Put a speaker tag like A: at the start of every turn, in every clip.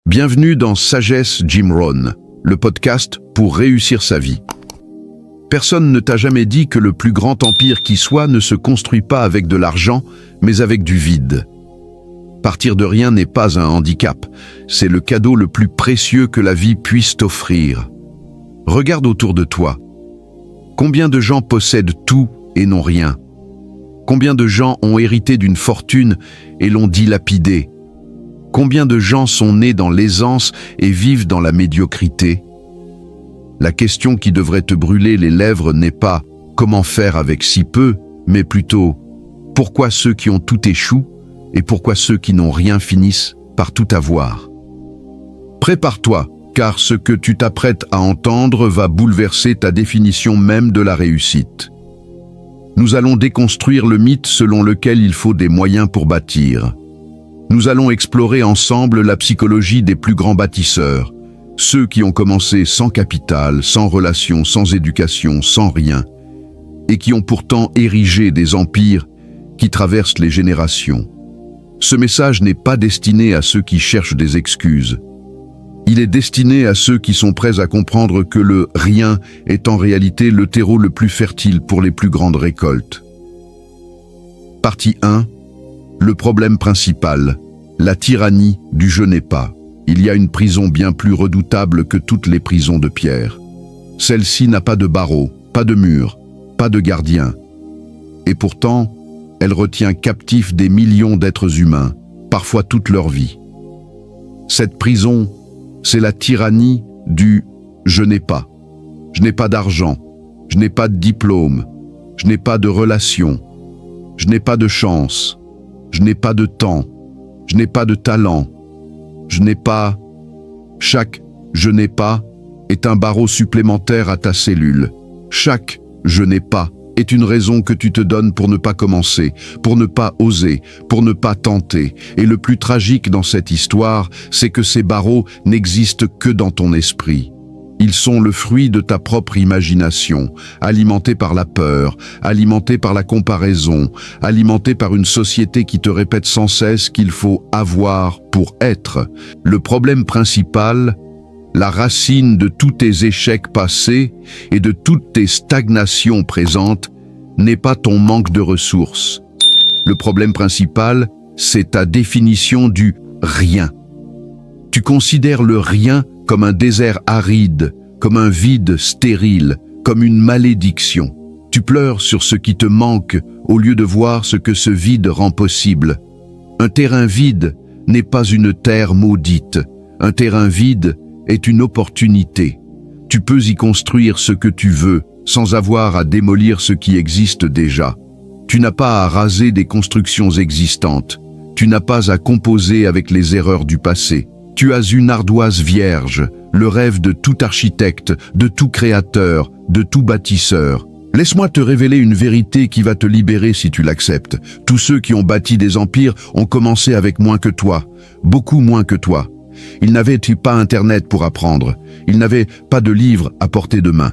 A: Bienvenue dans Sagesse Jim Rohn, le podcast pour réussir sa vie. Personne ne t'a jamais dit que le plus grand empire qui soit ne se construit pas avec de l'argent, mais avec du vide. Partir de rien n'est pas un handicap, c'est le cadeau le plus précieux que la vie puisse t'offrir. Regarde autour de toi. Combien de gens possèdent tout et n'ont rien? Combien de gens ont hérité d'une fortune et l'ont dilapidée? Combien de gens sont nés dans l'aisance et vivent dans la médiocrité? La question qui devrait te brûler les lèvres n'est pas « comment faire avec si peu », mais plutôt « pourquoi ceux qui ont tout échouent et pourquoi ceux qui n'ont rien finissent par tout avoir ?» Prépare-toi, car ce que tu t'apprêtes à entendre va bouleverser ta définition même de la réussite. Nous allons déconstruire le mythe selon lequel il faut des moyens pour bâtir. Nous allons explorer ensemble la psychologie des plus grands bâtisseurs, ceux qui ont commencé sans capital, sans relations, sans éducation, sans rien, et qui ont pourtant érigé des empires qui traversent les générations. Ce message n'est pas destiné à ceux qui cherchent des excuses. Il est destiné à ceux qui sont prêts à comprendre que le rien est en réalité le terreau le plus fertile pour les plus grandes récoltes. Partie 1. Le problème principal, la tyrannie du « je n'ai pas ». Il y a une prison bien plus redoutable que toutes les prisons de pierre. Celle-ci n'a pas de barreaux, pas de murs, pas de gardiens. Et pourtant, elle retient captifs des millions d'êtres humains, parfois toute leur vie. Cette prison, c'est la tyrannie du « je n'ai pas ». Je n'ai pas d'argent, je n'ai pas de diplôme, je n'ai pas de relation, je n'ai pas de chance, je n'ai pas de temps, je n'ai pas de talent, je n'ai pas... Chaque « je n'ai pas » est un barreau supplémentaire à ta cellule. Chaque « je n'ai pas » est une raison que tu te donnes pour ne pas commencer, pour ne pas oser, pour ne pas tenter. Et le plus tragique dans cette histoire, c'est que ces barreaux n'existent que dans ton esprit. Ils sont le fruit de ta propre imagination, alimentés par la peur, alimentés par la comparaison, alimentés par une société qui te répète sans cesse qu'il faut avoir pour être. Le problème principal, la racine de tous tes échecs passés et de toutes tes stagnations présentes, n'est pas ton manque de ressources. Le problème principal, c'est ta définition du rien. Tu considères le rien comme un désert aride, comme un vide stérile, comme une malédiction. Tu pleures sur ce qui te manque au lieu de voir ce que ce vide rend possible. Un terrain vide n'est pas une terre maudite. Un terrain vide est une opportunité. Tu peux y construire ce que tu veux sans avoir à démolir ce qui existe déjà. Tu n'as pas à raser des constructions existantes. Tu n'as pas à composer avec les erreurs du passé. Tu as une ardoise vierge, le rêve de tout architecte, de tout créateur, de tout bâtisseur. Laisse-moi te révéler une vérité qui va te libérer si tu l'acceptes. Tous ceux qui ont bâti des empires ont commencé avec moins que toi, beaucoup moins que toi. Ils n'avaient pas Internet pour apprendre. Ils n'avaient pas de livres à portée de main.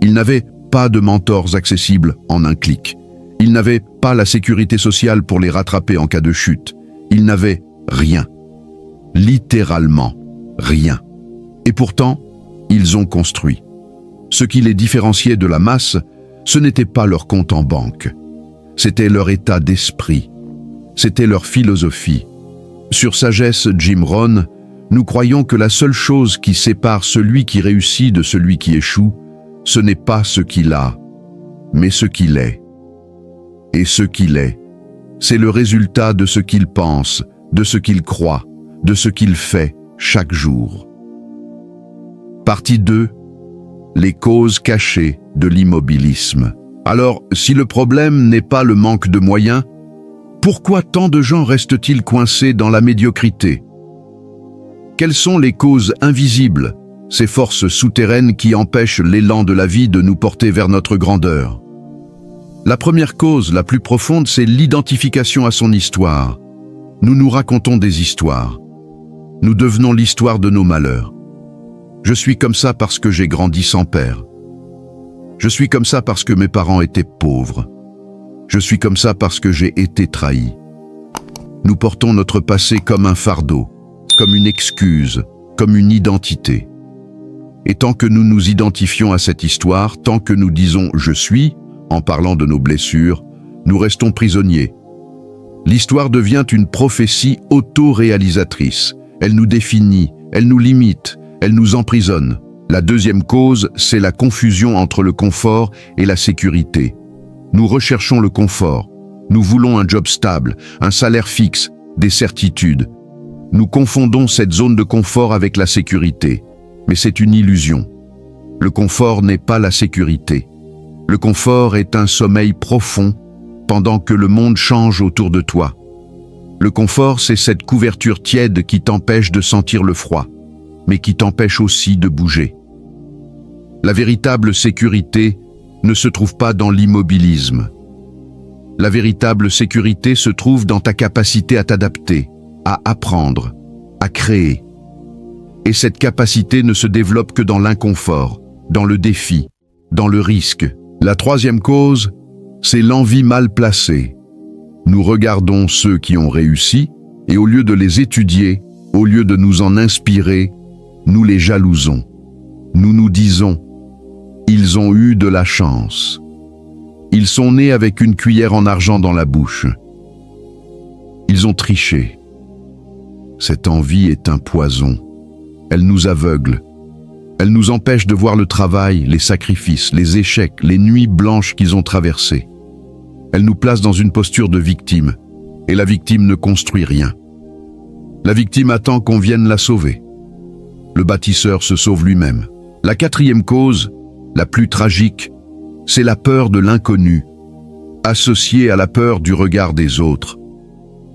A: Ils n'avaient pas de mentors accessibles en un clic. Ils n'avaient pas la sécurité sociale pour les rattraper en cas de chute. Ils n'avaient rien. Littéralement rien. Et pourtant, ils ont construit. Ce qui les différenciait de la masse, ce n'était pas leur compte en banque. C'était leur état d'esprit. C'était leur philosophie. Sur Sagesse Jim Rohn, nous croyons que la seule chose qui sépare celui qui réussit de celui qui échoue, ce n'est pas ce qu'il a, mais ce qu'il est. Et ce qu'il est, c'est le résultat de ce qu'il pense, de ce qu'il croit, de ce qu'il fait chaque jour. Partie 2. Les causes cachées de l'immobilisme. Alors, si le problème n'est pas le manque de moyens, pourquoi tant de gens restent-ils coincés dans la médiocrité? Quelles sont les causes invisibles, ces forces souterraines qui empêchent l'élan de la vie de nous porter vers notre grandeur? La première cause, la plus profonde, c'est l'identification à son histoire. Nous nous racontons des histoires. Nous devenons l'histoire de nos malheurs. Je suis comme ça parce que j'ai grandi sans père. Je suis comme ça parce que mes parents étaient pauvres. Je suis comme ça parce que j'ai été trahi. Nous portons notre passé comme un fardeau, comme une excuse, comme une identité. Et tant que nous nous identifions à cette histoire, tant que nous disons « je suis », en parlant de nos blessures, nous restons prisonniers. L'histoire devient une prophétie auto-réalisatrice. Elle nous définit, elle nous limite, elle nous emprisonne. La deuxième cause, c'est la confusion entre le confort et la sécurité. Nous recherchons le confort. Nous voulons un job stable, un salaire fixe, des certitudes. Nous confondons cette zone de confort avec la sécurité. Mais c'est une illusion. Le confort n'est pas la sécurité. Le confort est un sommeil profond pendant que le monde change autour de toi. Le confort, c'est cette couverture tiède qui t'empêche de sentir le froid, mais qui t'empêche aussi de bouger. La véritable sécurité ne se trouve pas dans l'immobilisme. La véritable sécurité se trouve dans ta capacité à t'adapter, à apprendre, à créer. Et cette capacité ne se développe que dans l'inconfort, dans le défi, dans le risque. La troisième cause, c'est l'envie mal placée. Nous regardons ceux qui ont réussi, et au lieu de les étudier, au lieu de nous en inspirer, nous les jalousons. Nous nous disons, ils ont eu de la chance. Ils sont nés avec une cuillère en argent dans la bouche. Ils ont triché. Cette envie est un poison. Elle nous aveugle. Elle nous empêche de voir le travail, les sacrifices, les échecs, les nuits blanches qu'ils ont traversées. Elle nous place dans une posture de victime, et la victime ne construit rien. La victime attend qu'on vienne la sauver. Le bâtisseur se sauve lui-même. La quatrième cause, la plus tragique, c'est la peur de l'inconnu, associée à la peur du regard des autres.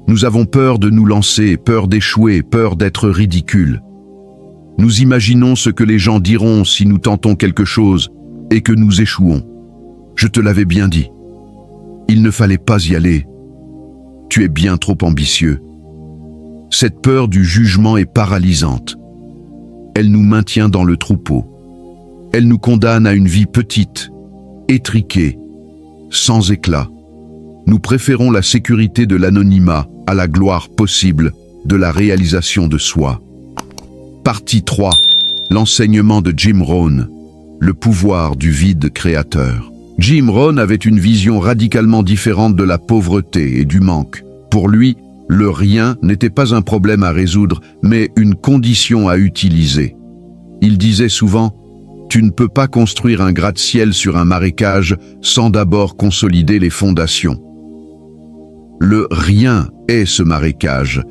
A: Nous avons peur de nous lancer, peur d'échouer, peur d'être ridicules. Nous imaginons ce que les gens diront si nous tentons quelque chose et que nous échouons. Je te l'avais bien dit. Il ne fallait pas y aller. Tu es bien trop ambitieux. Cette peur du jugement est paralysante. Elle nous maintient dans le troupeau. Elle nous condamne à une vie petite, étriquée, sans éclat. Nous préférons la sécurité de l'anonymat à la gloire possible de la réalisation de soi. Partie 3. L'enseignement de Jim Rohn. Le pouvoir du vide créateur. Jim Rohn avait une vision radicalement différente de la pauvreté et du manque. Pour lui, le rien n'était pas un problème à résoudre, mais une condition à utiliser. Il disait souvent « Tu ne peux pas construire un gratte-ciel sur un marécage sans d'abord consolider les fondations. » Le rien est ce marécage,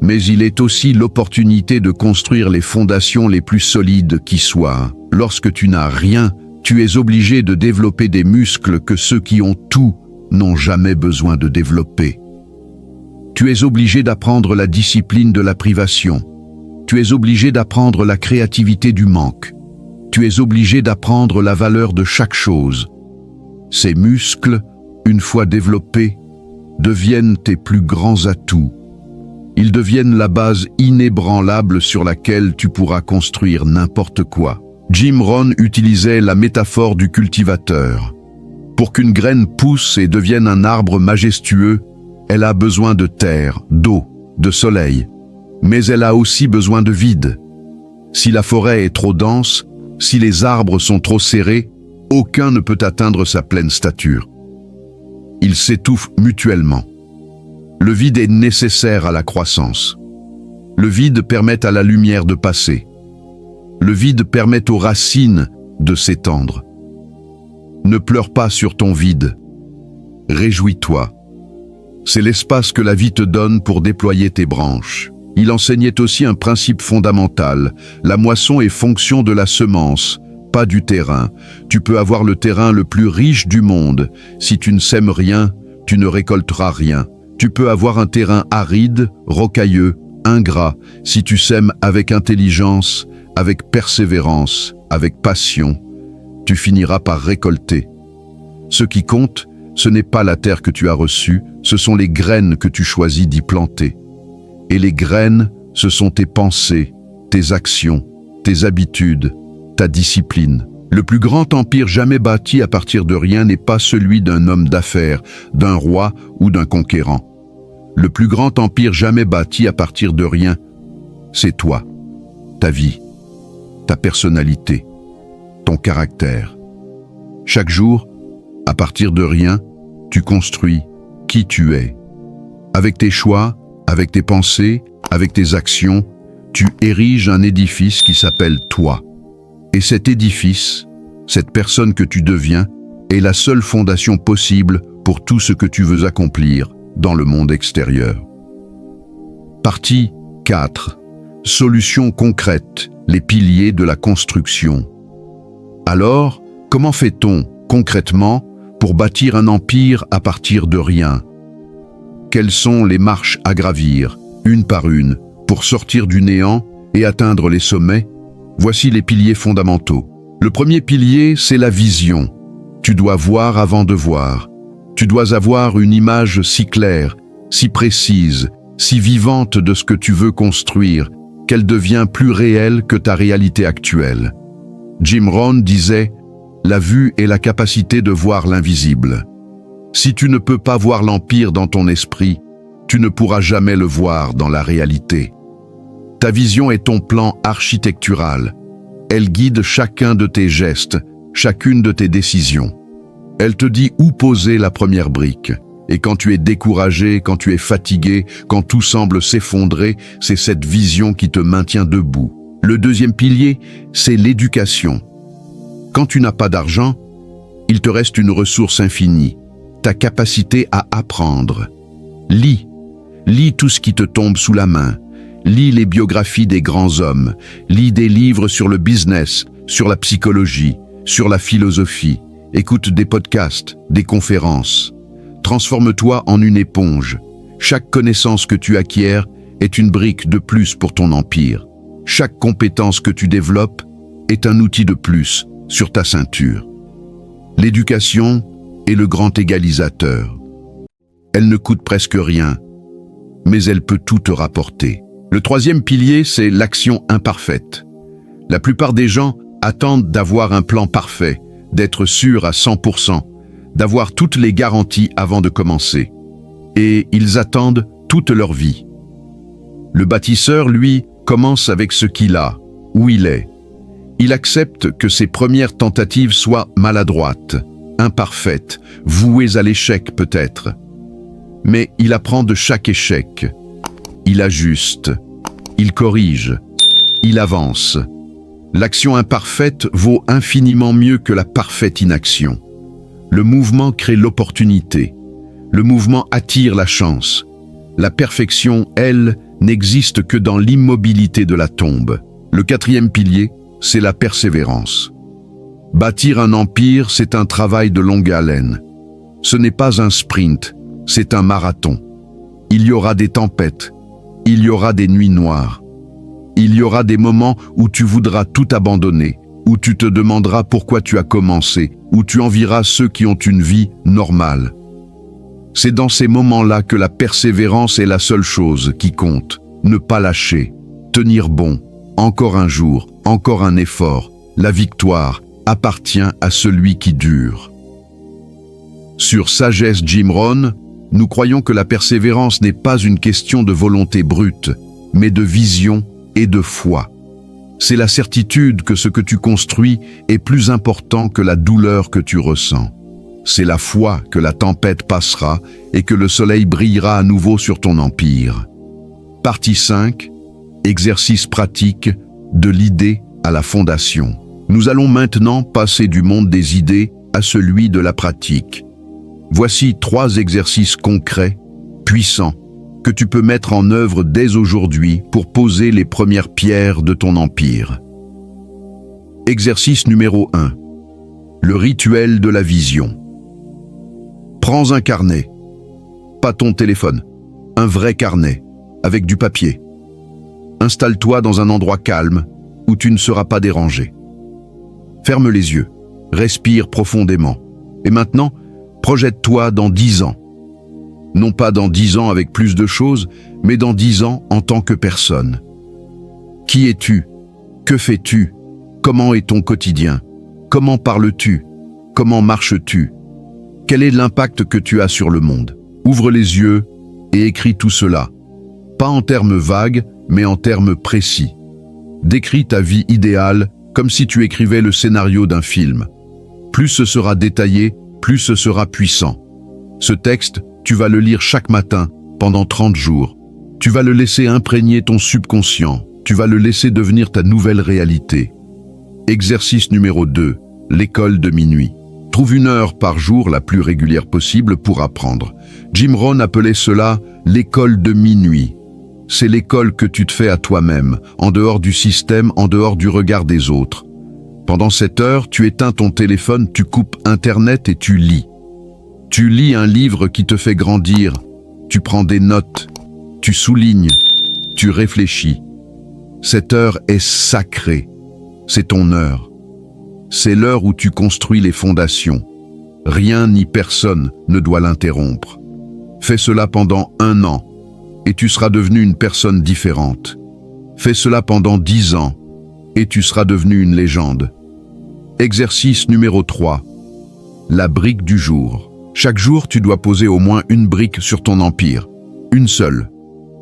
A: mais il est aussi l'opportunité de construire les fondations les plus solides qui soient. Lorsque tu n'as rien, tu es obligé de développer des muscles que ceux qui ont tout n'ont jamais besoin de développer. Tu es obligé d'apprendre la discipline de la privation. Tu es obligé d'apprendre la créativité du manque. Tu es obligé d'apprendre la valeur de chaque chose. Ces muscles, une fois développés, deviennent tes plus grands atouts. Ils deviennent la base inébranlable sur laquelle tu pourras construire n'importe quoi. Jim Rohn utilisait la métaphore du cultivateur. Pour qu'une graine pousse et devienne un arbre majestueux, elle a besoin de terre, d'eau, de soleil. Mais elle a aussi besoin de vide. Si la forêt est trop dense, si les arbres sont trop serrés, aucun ne peut atteindre sa pleine stature. Ils s'étouffent mutuellement. Le vide est nécessaire à la croissance. Le vide permet à la lumière de passer. Le vide permet aux racines de s'étendre. Ne pleure pas sur ton vide. Réjouis-toi. C'est l'espace que la vie te donne pour déployer tes branches. Il enseignait aussi un principe fondamental. La moisson est fonction de la semence, pas du terrain. Tu peux avoir le terrain le plus riche du monde. Si tu ne sèmes rien, tu ne récolteras rien. Tu peux avoir un terrain aride, rocailleux, ingrat. Si tu sèmes avec intelligence, avec persévérance, avec passion, tu finiras par récolter. Ce qui compte, ce n'est pas la terre que tu as reçue, ce sont les graines que tu choisis d'y planter. Et les graines, ce sont tes pensées, tes actions, tes habitudes, ta discipline. Le plus grand empire jamais bâti à partir de rien n'est pas celui d'un homme d'affaires, d'un roi ou d'un conquérant. Le plus grand empire jamais bâti à partir de rien, c'est toi. ta vie, ta personnalité, ton caractère. Chaque jour, à partir de rien, tu construis qui tu es. Avec tes choix, avec tes pensées, avec tes actions, tu ériges un édifice qui s'appelle toi. Et cet édifice, cette personne que tu deviens, est la seule fondation possible pour tout ce que tu veux accomplir dans le monde extérieur. Partie 4. Solutions concrètes, les piliers de la construction. Alors, comment fait-on, concrètement, pour bâtir un empire à partir de rien? Quelles sont les marches à gravir, une par une, pour sortir du néant et atteindre les sommets? Voici les piliers fondamentaux. Le premier pilier, c'est la vision. Tu dois voir avant de voir. Tu dois avoir une image si claire, si précise, si vivante de ce que tu veux construire, qu'elle devient plus réelle que ta réalité actuelle. Jim Rohn disait « La vue est la capacité de voir l'invisible ». Si tu ne peux pas voir l'empire dans ton esprit, tu ne pourras jamais le voir dans la réalité. Ta vision est ton plan architectural. Elle guide chacun de tes gestes, chacune de tes décisions. Elle te dit où poser la première brique. Et quand tu es découragé, quand tu es fatigué, quand tout semble s'effondrer, c'est cette vision qui te maintient debout. Le deuxième pilier, c'est l'éducation. Quand tu n'as pas d'argent, il te reste une ressource infinie, ta capacité à apprendre. Lis tout ce qui te tombe sous la main. Lis les biographies des grands hommes. Lis des livres sur le business, sur la psychologie, sur la philosophie. Écoute des podcasts, des conférences. Transforme-toi en une éponge. Chaque connaissance que tu acquiers est une brique de plus pour ton empire. Chaque compétence que tu développes est un outil de plus sur ta ceinture. L'éducation est le grand égalisateur. Elle ne coûte presque rien, mais elle peut tout te rapporter. Le troisième pilier, c'est l'action imparfaite. La plupart des gens attendent d'avoir un plan parfait, d'être sûr à 100%, d'avoir toutes les garanties avant de commencer. Et ils attendent toute leur vie. Le bâtisseur, lui, commence avec ce qu'il a, où il est. Il accepte que ses premières tentatives soient maladroites, imparfaites, vouées à l'échec peut-être. Mais il apprend de chaque échec. Il ajuste, il corrige, il avance. L'action imparfaite vaut infiniment mieux que la parfaite inaction. Le mouvement crée l'opportunité. Le mouvement attire la chance. La perfection, elle, n'existe que dans l'immobilité de la tombe. Le quatrième pilier, c'est la persévérance. Bâtir un empire, c'est un travail de longue haleine. Ce n'est pas un sprint, c'est un marathon. Il y aura des tempêtes, il y aura des nuits noires. Il y aura des moments où tu voudras tout abandonner, où tu te demanderas pourquoi tu as commencé, où tu envieras ceux qui ont une vie normale. C'est dans ces moments-là que la persévérance est la seule chose qui compte. Ne pas lâcher, tenir bon, encore un jour, encore un effort. La victoire appartient à celui qui dure. Sur Sagesse Jim Rohn, nous croyons que la persévérance n'est pas une question de volonté brute, mais de vision et de foi. C'est la certitude que ce que tu construis est plus important que la douleur que tu ressens. C'est la foi que la tempête passera et que le soleil brillera à nouveau sur ton empire. Partie 5. Exercice pratique de l'idée à la fondation. Nous allons maintenant passer du monde des idées à celui de la pratique. Voici 3 exercices concrets, puissants, que tu peux mettre en œuvre dès aujourd'hui pour poser les premières pierres de ton empire. Exercice numéro 1. Le rituel de la vision. Prends un carnet, pas ton téléphone, un vrai carnet, avec du papier. Installe-toi dans un endroit calme où tu ne seras pas dérangé. Ferme les yeux, respire profondément. Et maintenant, projette-toi dans 10 ans. Non pas dans 10 ans avec plus de choses, mais dans 10 ans en tant que personne. Qui es-tu? Que fais-tu? Comment est ton quotidien? Comment parles-tu? Comment marches-tu? Quel est l'impact que tu as sur le monde? Ouvre les yeux et écris tout cela. Pas en termes vagues, mais en termes précis. Décris ta vie idéale comme si tu écrivais le scénario d'un film. Plus ce sera détaillé, plus ce sera puissant. Ce texte, tu vas le lire chaque matin, pendant 30 jours. Tu vas le laisser imprégner ton subconscient. Tu vas le laisser devenir ta nouvelle réalité. Exercice numéro 2. L'école de minuit. Trouve 1 heure par jour, la plus régulière possible, pour apprendre. Jim Rohn appelait cela l'école de minuit. C'est l'école que tu te fais à toi-même, en dehors du système, en dehors du regard des autres. Pendant cette heure, tu éteins ton téléphone, tu coupes Internet et tu lis. Tu lis un livre qui te fait grandir. Tu prends des notes. Tu soulignes. Tu réfléchis. Cette heure est sacrée. C'est ton heure. C'est l'heure où tu construis les fondations. Rien ni personne ne doit l'interrompre. Fais cela pendant 1 an, et tu seras devenu une personne différente. Fais cela pendant 10 ans, et tu seras devenu une légende. Exercice numéro 3. La brique du jour. Chaque jour, tu dois poser au moins 1 brique sur ton empire. 1 seule.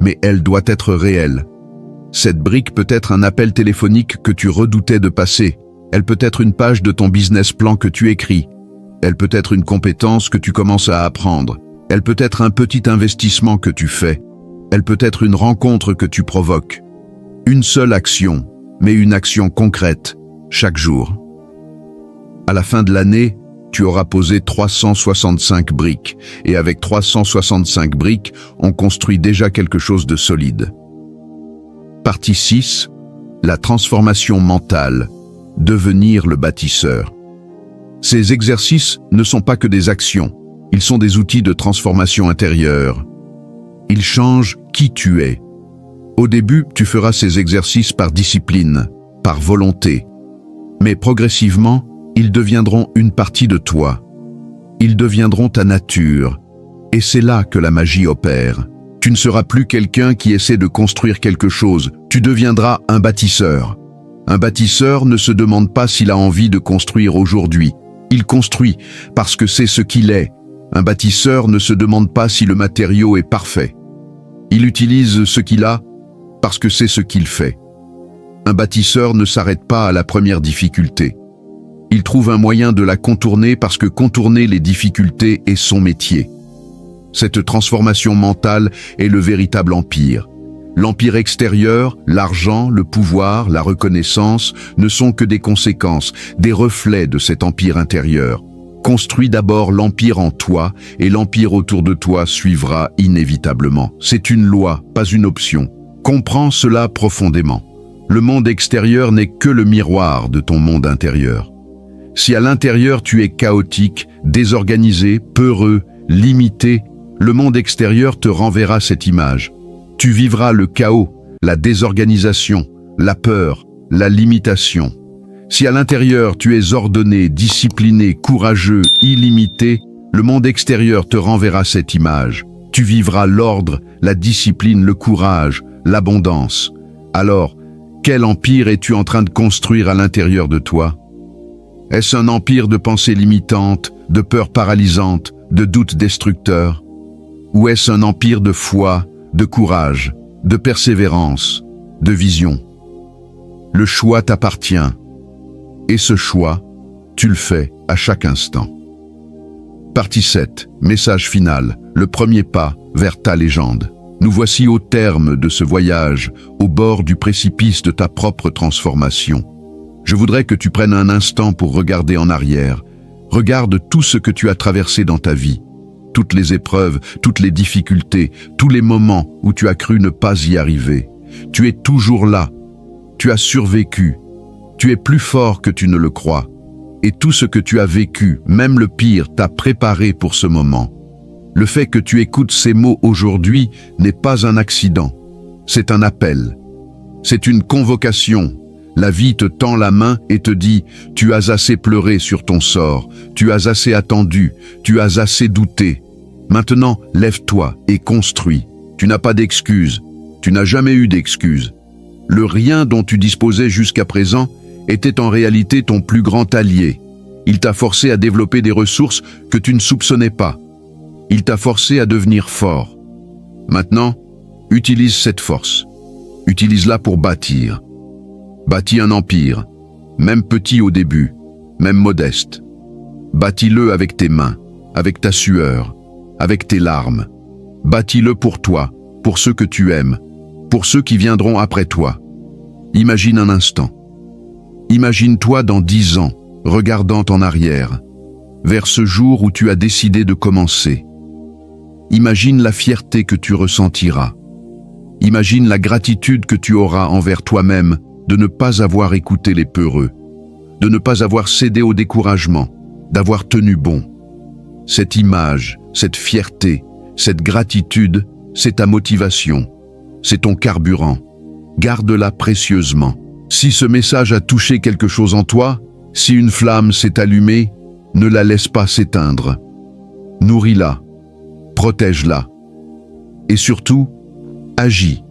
A: Mais elle doit être réelle. Cette brique peut être un appel téléphonique que tu redoutais de passer. Elle peut être une page de ton business plan que tu écris. Elle peut être une compétence que tu commences à apprendre. Elle peut être un petit investissement que tu fais. Elle peut être une rencontre que tu provoques. 1 seule action, mais une action concrète, chaque jour. À la fin de l'année, tu auras posé 365 briques. Et avec 365 briques, on construit déjà quelque chose de solide. Partie 6. La transformation mentale. Devenir le bâtisseur. Ces exercices ne sont pas que des actions, ils sont des outils de transformation intérieure. Ils changent qui tu es. Au début, tu feras ces exercices par discipline, par volonté. Mais progressivement, ils deviendront une partie de toi. Ils deviendront ta nature. Et c'est là que la magie opère. Tu ne seras plus quelqu'un qui essaie de construire quelque chose, tu deviendras un bâtisseur. Un bâtisseur ne se demande pas s'il a envie de construire aujourd'hui. Il construit parce que c'est ce qu'il est. Un bâtisseur ne se demande pas si le matériau est parfait. Il utilise ce qu'il a parce que c'est ce qu'il fait. Un bâtisseur ne s'arrête pas à la première difficulté. Il trouve un moyen de la contourner parce que contourner les difficultés est son métier. Cette transformation mentale est le véritable empire. L'empire extérieur, l'argent, le pouvoir, la reconnaissance ne sont que des conséquences, des reflets de cet empire intérieur. Construis d'abord l'empire en toi et l'empire autour de toi suivra inévitablement. C'est une loi, pas une option. Comprends cela profondément. Le monde extérieur n'est que le miroir de ton monde intérieur. Si à l'intérieur tu es chaotique, désorganisé, peureux, limité, le monde extérieur te renverra cette image. Tu vivras le chaos, la désorganisation, la peur, la limitation. Si à l'intérieur tu es ordonné, discipliné, courageux, illimité, le monde extérieur te renverra cette image. Tu vivras l'ordre, la discipline, le courage, l'abondance. Alors, quel empire es-tu en train de construire à l'intérieur de toi? Est-ce un empire de pensées limitantes, de peurs paralysantes, de doutes destructeurs? Ou est-ce un empire de foi, de courage, de persévérance, de vision? Le choix t'appartient. Et ce choix, tu le fais à chaque instant. Partie 7. Message final. Le premier pas vers ta légende. Nous voici au terme de ce voyage, au bord du précipice de ta propre transformation. Je voudrais que tu prennes un instant pour regarder en arrière. Regarde tout ce que tu as traversé dans ta vie. Toutes les épreuves, toutes les difficultés, tous les moments où tu as cru ne pas y arriver. Tu es toujours là. Tu as survécu. Tu es plus fort que tu ne le crois. Et tout ce que tu as vécu, même le pire, t'a préparé pour ce moment. Le fait que tu écoutes ces mots aujourd'hui n'est pas un accident. C'est un appel. C'est une convocation. La vie te tend la main et te dit « Tu as assez pleuré sur ton sort, tu as assez attendu, tu as assez douté. Maintenant, lève-toi et construis. Tu n'as pas d'excuses, tu n'as jamais eu d'excuses. Le rien dont tu disposais jusqu'à présent était en réalité ton plus grand allié. Il t'a forcé à développer des ressources que tu ne soupçonnais pas. Il t'a forcé à devenir fort. Maintenant, utilise cette force. Utilise-la pour bâtir. Bâtis un empire, même petit au début, même modeste. Bâtis-le avec tes mains, avec ta sueur, avec tes larmes. Bâtis-le pour toi, pour ceux que tu aimes, pour ceux qui viendront après toi. Imagine un instant. Imagine-toi dans 10 ans, regardant en arrière, vers ce jour où tu as décidé de commencer. Imagine la fierté que tu ressentiras. Imagine la gratitude que tu auras envers toi-même de ne pas avoir écouté les peureux, de ne pas avoir cédé au découragement, d'avoir tenu bon. Cette image, cette fierté, cette gratitude, c'est ta motivation, c'est ton carburant. Garde-la précieusement. Si ce message a touché quelque chose en toi, si une flamme s'est allumée, ne la laisse pas s'éteindre. Nourris-la, protège-la. Et surtout, agis.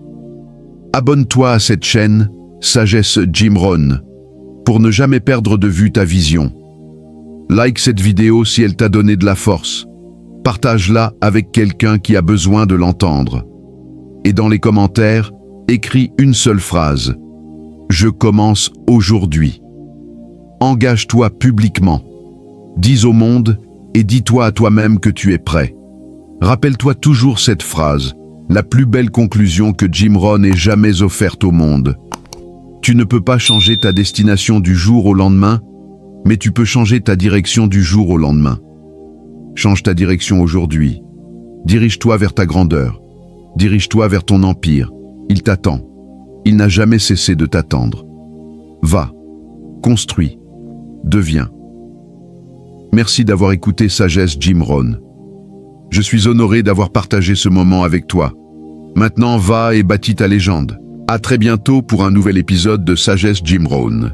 A: Abonne-toi à cette chaîne, Sagesse Jim Rohn, pour ne jamais perdre de vue ta vision. Like cette vidéo si elle t'a donné de la force. Partage-la avec quelqu'un qui a besoin de l'entendre. Et dans les commentaires, écris une seule phrase. Je commence aujourd'hui. Engage-toi publiquement. Dis au monde et dis-toi à toi-même que tu es prêt. Rappelle-toi toujours cette phrase, la plus belle conclusion que Jim Rohn ait jamais offerte au monde. Tu ne peux pas changer ta destination du jour au lendemain, mais tu peux changer ta direction du jour au lendemain. Change ta direction aujourd'hui. Dirige-toi vers ta grandeur. Dirige-toi vers ton empire. Il t'attend. Il n'a jamais cessé de t'attendre. Va, construis, deviens. Merci d'avoir écouté Sagesse Jim Rohn. Je suis honoré d'avoir partagé ce moment avec toi. Maintenant, va et bâtis ta légende. À très bientôt pour un nouvel épisode de Sagesse Jim Rohn.